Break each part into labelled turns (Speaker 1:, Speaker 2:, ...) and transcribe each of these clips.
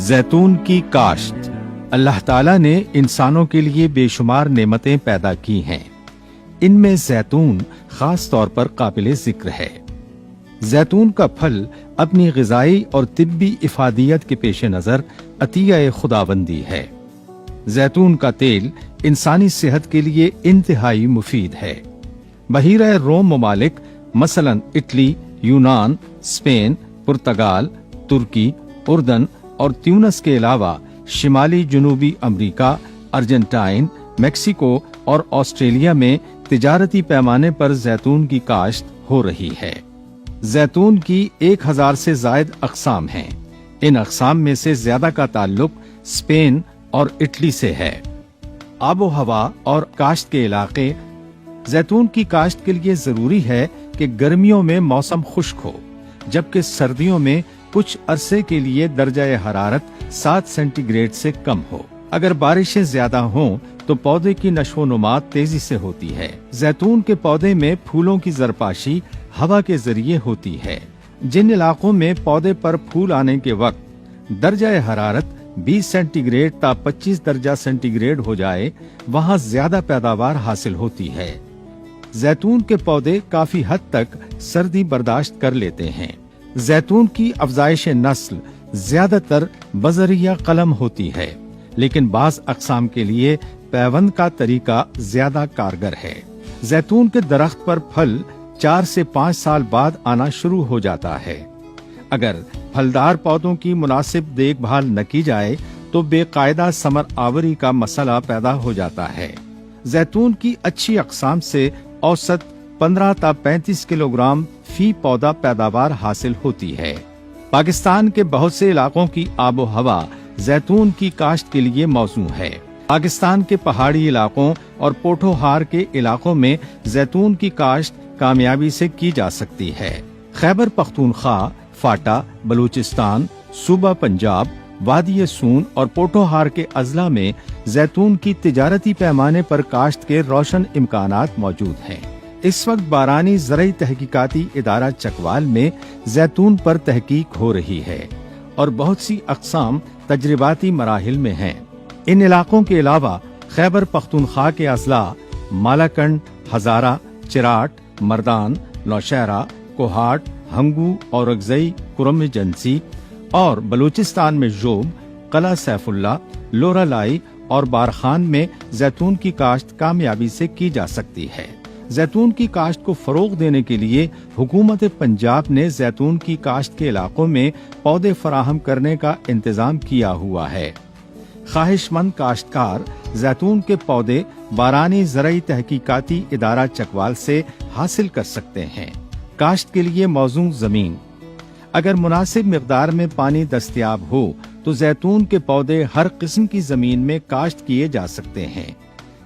Speaker 1: زیتون کی کاشت۔ اللہ تعالیٰ نے انسانوں کے لیے بے شمار نعمتیں پیدا کی ہیں، ان میں زیتون خاص طور پر قابل ذکر ہے۔ زیتون کا پھل اپنی غذائی اور طبی افادیت کے پیش نظر عطیہ خداوندی ہے۔ زیتون کا تیل انسانی صحت کے لیے انتہائی مفید ہے۔ بحیرہ روم ممالک مثلاً اٹلی، یونان، اسپین، پرتگال، ترکی، اردن اور تیونس کے علاوہ شمالی جنوبی امریکہ، ارجنٹائن، میکسیکو اور آسٹریلیا میں تجارتی پیمانے پر زیتون کی کاشت ہو رہی ہے۔ زیتون کی 1000 سے زائد اقسام ہیں۔ ان اقسام میں سے زیادہ کا تعلق اسپین اور اٹلی سے ہے۔ آب و ہوا اور کاشت کے علاقے۔ زیتون کی کاشت کے لیے ضروری ہے کہ گرمیوں میں موسم خشک ہو، جبکہ سردیوں میں کچھ عرصے کے لیے درجہ حرارت 7 سینٹی گریڈ سے کم ہو۔ اگر بارشیں زیادہ ہوں تو پودے کی نشو و نما تیزی سے ہوتی ہے۔ زیتون کے پودے میں پھولوں کی زرپاشی ہوا کے ذریعے ہوتی ہے۔ جن علاقوں میں پودے پر پھول آنے کے وقت درجہ حرارت 20 سینٹی گریڈ تا 25 درجہ سینٹی گریڈ ہو جائے، وہاں زیادہ پیداوار حاصل ہوتی ہے۔ زیتون کے پودے کافی حد تک سردی برداشت کر لیتے ہیں۔ زیتون کی افزائش نسل زیادہ تر بذریعہ قلم ہوتی ہے، لیکن بعض اقسام کے لیے پیوند کا طریقہ زیادہ کارگر ہے۔ زیتون کے درخت پر پھل 4 سے 5 سال بعد آنا شروع ہو جاتا ہے۔ اگر پھلدار پودوں کی مناسب دیکھ بھال نہ کی جائے تو بے قاعدہ ثمر آوری کا مسئلہ پیدا ہو جاتا ہے۔ زیتون کی اچھی اقسام سے اوسط 15 تا 35 کلو گرام فی پودا پیداوار حاصل ہوتی ہے۔ پاکستان کے بہت سے علاقوں کی آب و ہوا زیتون کی کاشت کے لیے موزوں ہے۔ پاکستان کے پہاڑی علاقوں اور پوٹھوہار کے علاقوں میں زیتون کی کاشت کامیابی سے کی جا سکتی ہے۔ خیبر پختونخوا، فاٹا، بلوچستان، صوبہ پنجاب، وادی سون اور پوٹھوہار کے اضلاع میں زیتون کی تجارتی پیمانے پر کاشت کے روشن امکانات موجود ہیں۔ اس وقت بارانی زرعی تحقیقاتی ادارہ چکوال میں زیتون پر تحقیق ہو رہی ہے اور بہت سی اقسام تجرباتی مراحل میں ہیں۔ ان علاقوں کے علاوہ خیبر پختونخوا کے اضلاع مالاکنڈ، ہزارہ، چراٹ، مردان، نوشہرہ، کوہاٹ، ہنگو، اورگزئی، کرم جنسی اور بلوچستان میں ژوب، قلعہ سیف اللہ، لورالائی اور بارخان میں زیتون کی کاشت کامیابی سے کی جا سکتی ہے۔ زیتون کی کاشت کو فروغ دینے کے لیے حکومت پنجاب نے زیتون کی کاشت کے علاقوں میں پودے فراہم کرنے کا انتظام کیا ہوا ہے۔ خواہش مند کاشتکار زیتون کے پودے بارانی زرعی تحقیقاتی ادارہ چکوال سے حاصل کر سکتے ہیں۔ کاشت کے لیے موزوں زمین۔ اگر مناسب مقدار میں پانی دستیاب ہو تو زیتون کے پودے ہر قسم کی زمین میں کاشت کیے جا سکتے ہیں۔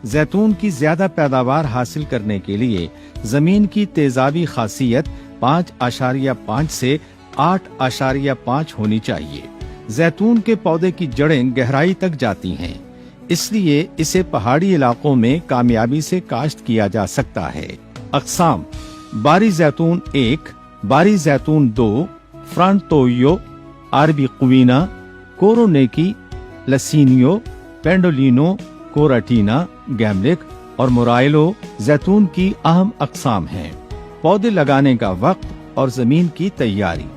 Speaker 1: زیتون کی زیادہ پیداوار حاصل کرنے کے لیے زمین کی تیزابی خاصیت 5.5 سے 8.5 ہونی چاہیے۔ زیتون کے پودے کی جڑیں گہرائی تک جاتی ہیں، اس لیے اسے پہاڑی علاقوں میں کامیابی سے کاشت کیا جا سکتا ہے۔ اقسام: باری زیتون 1، باری زیتون 2، فرانٹویو، عربی قوینا، کورونیکی، لسینیو، پینڈولینو، کوراٹینا، گیملک اور مورائلو زیتون کی اہم اقسام ہیں۔ پودے لگانے کا وقت اور زمین کی تیاری۔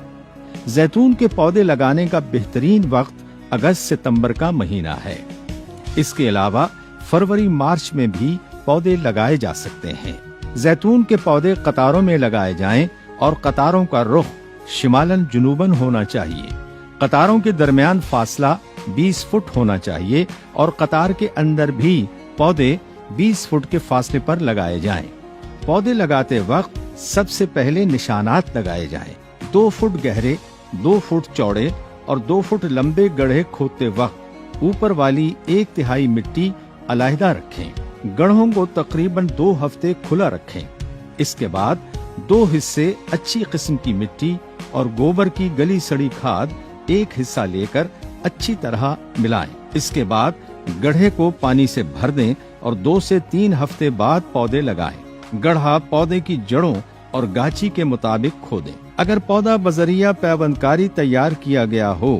Speaker 1: زیتون کے پودے لگانے کا بہترین وقت اگست ستمبر کا مہینہ ہے۔ اس کے علاوہ فروری مارچ میں بھی پودے لگائے جا سکتے ہیں۔ زیتون کے پودے قطاروں میں لگائے جائیں اور قطاروں کا رخ شمالاً جنوباً ہونا چاہیے۔ قطاروں کے درمیان فاصلہ 20 فٹ ہونا چاہیے اور قطار کے اندر بھی پودے 20 فٹ کے فاصلے پر لگائے جائیں۔ پودے لگاتے وقت سب سے پہلے نشانات لگائے جائیں۔ 2 فٹ گہرے، 2 فٹ چوڑے اور 2 فٹ لمبے گڑھے کھودتے وقت اوپر والی 1/3 مٹی علیحدہ رکھیں۔ گڑھوں کو تقریباً 2 ہفتے کھلا رکھیں۔ اس کے بعد 2 حصے اچھی قسم کی مٹی اور گوبر کی گلی سڑی کھاد 1 حصہ لے کر اچھی طرح ملائیں۔ اس کے بعد گڑھے کو پانی سے بھر دیں اور 2 سے 3 ہفتے بعد پودے لگائیں۔ گڑھا پودے کی جڑوں اور گاچی کے مطابق کھودیں۔ اگر پودا بذریعہ پیوند کاری تیار کیا گیا ہو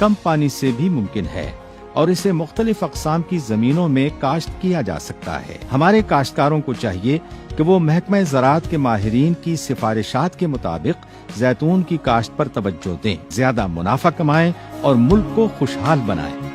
Speaker 1: کم پانی سے بھی ممکن ہے اور اسے مختلف اقسام کی زمینوں میں کاشت کیا جا سکتا ہے۔ ہمارے کاشتکاروں کو چاہیے کہ وہ محکمہ زراعت کے ماہرین کی سفارشات کے مطابق زیتون کی کاشت پر توجہ دیں، زیادہ منافع کمائیں اور ملک کو خوشحال بنائیں۔